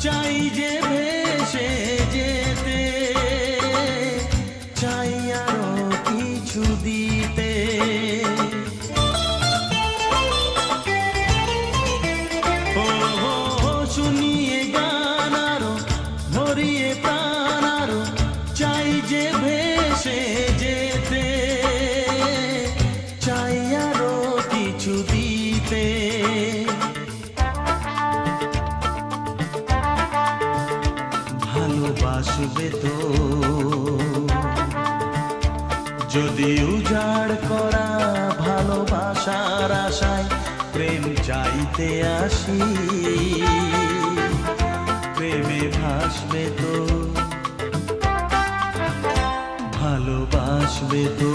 চাই যে ভেসে যেতে, চাই আরো কিছু দিতে। ও শুনিয়ে গান আরো, ভরিয়ে প্রাণ আরো, চাই যে ভেসে যেতে, চাই আরো কিছু দিতে। ভালোবাসবে তো যদি উজাড় করা ভালোবাসার আশায় প্রেম চাইতে আসি, প্রেমে ভাসবে তো, ভালোবাসবে তো।